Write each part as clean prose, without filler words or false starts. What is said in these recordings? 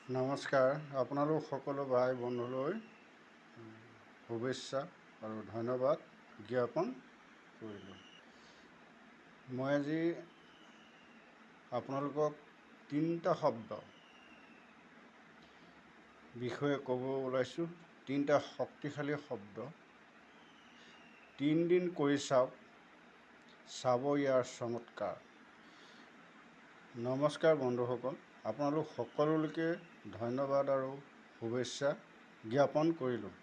নমস্কাৰ। আপোনালোক সকলো ভাই বন্ধুলৈ শুভেচ্ছা আৰু ধন্যবাদ জ্ঞাপন কৰিলোঁ। মই আজি আপোনালোকক 3টা শব্দ বিষয়ে ক'ব ওলাইছোঁ। 3টা শক্তিশালী শব্দ। 3 দিন কৰি চাওক, চাব ইয়াৰ চমৎকাৰ। নমস্কাৰ বন্ধুসকল, আপোনালোক সকলোলৈকে ধন্যবাদ আৰু শুভেচ্ছা জ্ঞাপন কৰিলোঁ।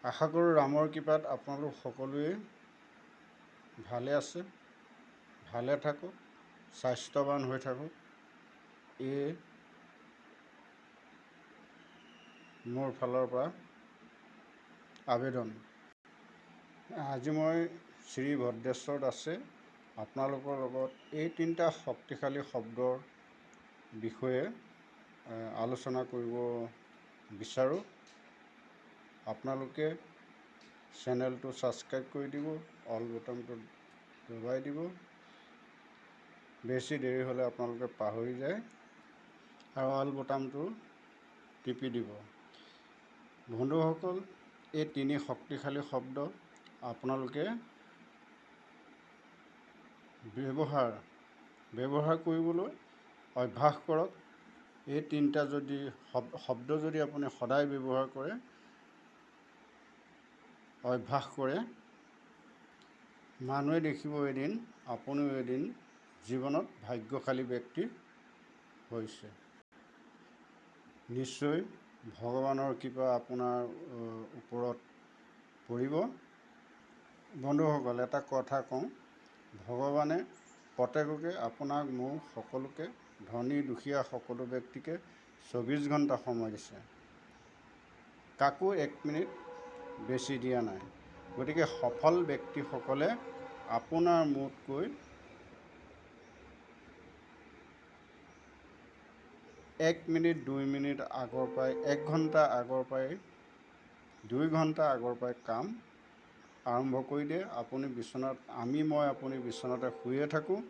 আশা কৰোঁ ৰামৰ কৃপাত আপোনালোক সকলোৱে ভালে আছে, ভালে থাকক, স্বাস্থ্যৱান হৈ থাকক। এই মোৰ ফালৰ পৰা আবেদন। আজি মই শ্ৰী ভদ্ৰেশ্বৰ দাসে আপোনালোকৰ লগত এই 3টা শক্তিশালী শব্দৰ বিষয়ে আলোচনা কৰিব বিচাৰোঁ। আপোনালোকে চেনেলটো ছাবস্ক্ৰাইব কৰি দিব, অল বটনটো দবাই দিব। বেছি দেৰি হ'লে আপোনালোকে পাহৰি যায় আৰু অল বটনটো টিপি দিব। বন্ধুসকল, এই 3 শক্তিশালী শব্দ আপোনালোকে ব্যৱহাৰ কৰিবলৈ অভ্যাস কৰক। এই 3টা শব্দ যদি আপুনি সদায় ব্যৱহাৰ কৰে, অভ্যাস কৰে, মানুহে দেখিব এদিন আপুনিও এদিন জীৱনত ভাগ্যশালী ব্যক্তি হৈছে। নিশ্চয় ভগৱানৰ কৃপা আপোনাৰ ওপৰত পৰিব। বন্ধুসকল, এটা কথা কওঁ, ভগৱানে প্ৰত্যেককে, আপোনাক, মোক, সকলোকে, ধনী দুখীয়া সকলো ব্যক্তিকে 24 ঘণ্টা সময় দিছে। কাকো 1 মিনিট বেছি দিয়া নাই। গতিকে সফল ব্যক্তিসকলে আপোনাৰ মোতকৈ 1 মিনিট 2 মিনিট আগৰ পৰাই, 1 ঘণ্টা আগৰ পৰাই, 2 ঘণ্টা আগৰ পৰাই কাম আৰম্ভ কৰি দিয়ে। আপুনি বিচনাতে শুয়ে থাকোঁ।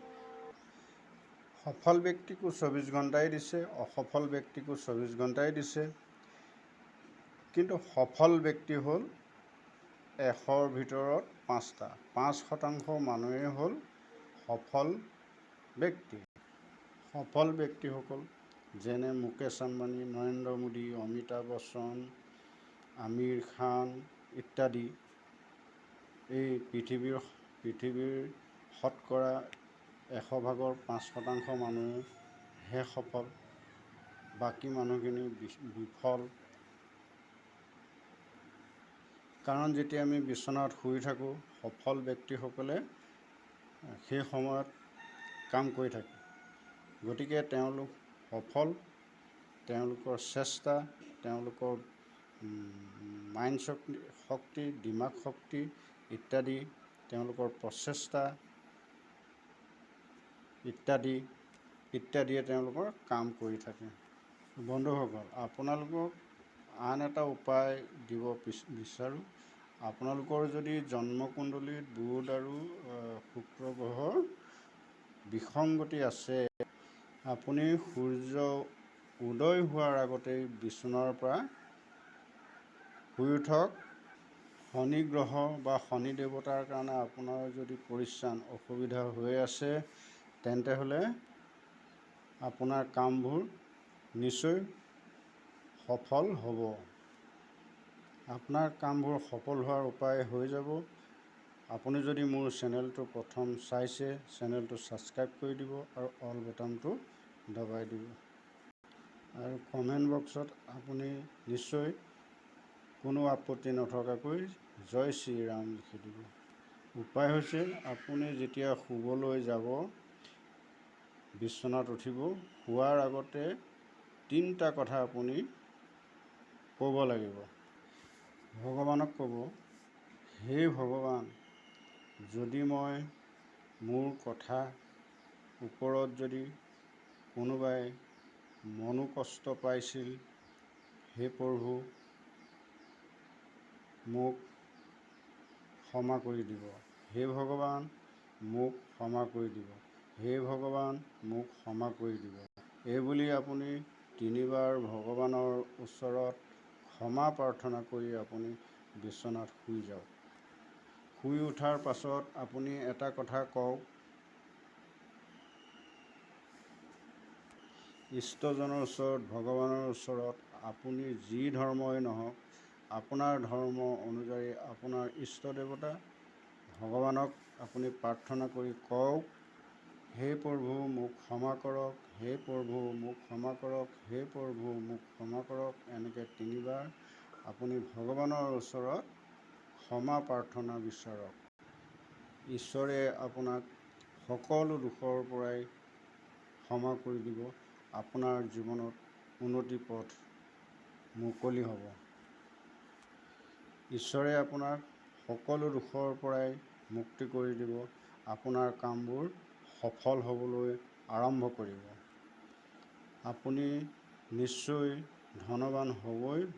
সফল ব্যক্তিকো 24 ঘণ্টাই দিছে, অসফল ব্যক্তিকো 24 ঘণ্টাই দিছে। কিন্তু সফল ব্যক্তি হ'ল 100ৰ ভিতৰত 5টা। 5% মানুহেই হ'ল সফল ব্যক্তি। সফল ব্যক্তিসকল যেনে মুকেশ আম্বানী, নৰেন্দ্ৰ মোদী, অমিতাভ বচ্চন, আমিৰ খান ইত্যাদি। এই পৃথিৱীৰ শতকৰা 100 ভাগৰ 5% মানুহে সফল, বাকী মানুহখিনি বিফল। কাৰণ যেতিয়া আমি বিচনাত শুই থাকোঁ, সফল ব্যক্তিসকলে সেই সময়ত কাম কৰি থাকে। গতিকে তেওঁলোক সফল, তেওঁলোকৰ চেষ্টা, তেওঁলোকৰ মাইণ্ড শক্তি, দিমাগ শক্তি ইত্যাদি, তেওঁলোকৰ প্ৰচেষ্টা ইত্যাদিয়ে তেওঁলোকৰ কাম কৰি থাকে। বন্ধুসকল, আপোনালোকক আন এটা উপায় দিব বিচাৰোঁ। আপোনালোকৰ যদি জন্মকুণ্ডলীত বুধ আৰু শুক্ৰ গ্ৰহৰ বিসংগতি আছে, আপুনি সূৰ্য উদয় হোৱাৰ আগতেই বিচনাৰ পৰা শুই উঠক। শনি গ্ৰহ বা শনি দেৱতাৰ কাৰণে আপোনাৰ যদি পৰিশ্ৰান অসুবিধা হৈ আছে, তেন্তে হ'লে আপোনাৰ কামবোৰ নিশ্চয় সফল হ'ব। আপোনাৰ কামবোৰ সফল হোৱাৰ উপায় হৈ যাব। আপুনি যদি মোৰ চেনেলটো প্ৰথম চাইছে, চেনেলটো ছাবস্ক্ৰাইব কৰি দিব আৰু অল বটনটো দবাই দিব। আৰু কমেণ্ট বক্সত আপুনি নিশ্চয় কোনো আপত্তি নথকাকৈ জয় শ্ৰীৰাম লিখি দিব। উপায় হৈছে, আপুনি যেতিয়া শুবলৈ যাব, বিচনাত উঠিব, শোৱাৰ আগতে 3টা কথা আপুনি ক'ব লাগিব। ভগৱানক ক'ব, হে ভগৱান, যদি মই মোৰ কথা ওপৰত যদি কোনোবাই মনোকষ্ট পাইছিল, হে প্ৰভু মোক ক্ষমা কৰি দিব। হে ভগৱান মোক ক্ষমা কৰি দিব। হে ভগৱান মোক ক্ষমা কৰি দিব। এইবুলি আপুনি তিনিবাৰ ভগৱানৰ ওচৰত ক্ষমা প্ৰাৰ্থনা কৰি আপুনি বিচনাত শুই যাওক। শুই উঠাৰ পাছত আপুনি এটা কথা কওক, ইষ্টজনৰ ওচৰত, ভগৱানৰ ওচৰত, আপুনি যি ধৰ্মই নহওক, আপোনাৰ ধৰ্ম অনুযায়ী আপোনাৰ ইষ্ট দেৱতা ভগৱানক আপুনি প্ৰাৰ্থনা কৰি কওক, হে প্ৰভু মোক ক্ষমা কৰক, হে প্ৰভু মোক ক্ষমা কৰক, হে প্ৰভু মোক ক্ষমা কৰক। এনেকৈ তিনিবাৰ আপুনি ভগৱানৰ ওচৰত ক্ষমা প্ৰাৰ্থনা বিচাৰক। ঈশ্বৰে আপোনাক সকলো দোষৰ পৰাই ক্ষমা কৰি দিব। আপোনাৰ জীৱনত উন্নতি পথ মুকলি হ'ব। ঈশ্বৰে আপোনাক সকলো দোষৰ পৰাই মুক্তি কৰি দিব। আপোনাৰ কামবোৰ সফল হ'বলৈ আৰম্ভ কৰিব। আপুনি নিশ্চয় ধনৱান হ'বই।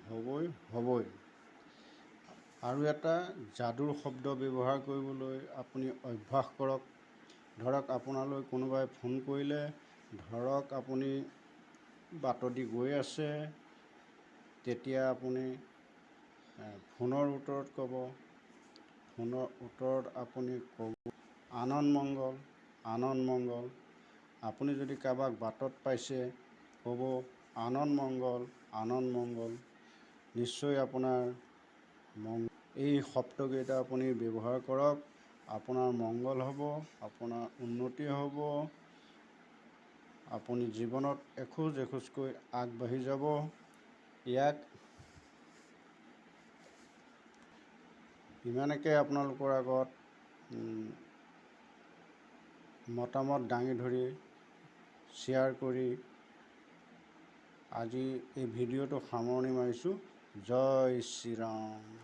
আৰু এটা যাদুৰ শব্দ ব্যৱহাৰ কৰিবলৈ আপুনি অভ্যাস কৰক। ধৰক আপোনালৈ কোনোবাই ফোন কৰিলে, ধৰক আপুনি বাটেদি গৈ আছে, তেতিয়া আপুনি ফোনৰ উত্তৰত ক'ব, আনন্দ মংগল। আপুনি যদি কাৰোবাক বাটত পাইছে, ক'ব আনন্দ মংগল। নিশ্চয় আপোনাৰ এই শব্দকেইটা আপুনি ব্যৱহাৰ কৰক। আপোনাৰ মংগল হ'ব, আপোনাৰ উন্নতি হ'ব। আপুনি জীৱনত এখোজ এখোজকৈ আগবাঢ়ি যাব। ইয়াক ইমানকে আপোনালোকৰ আগত মতামত দাঙি ধৰি শ্বেয়াৰ কৰি আজি এই ভিডিঅ'টো সামৰণি মাৰিছোঁ। জয় শ্ৰীৰাম।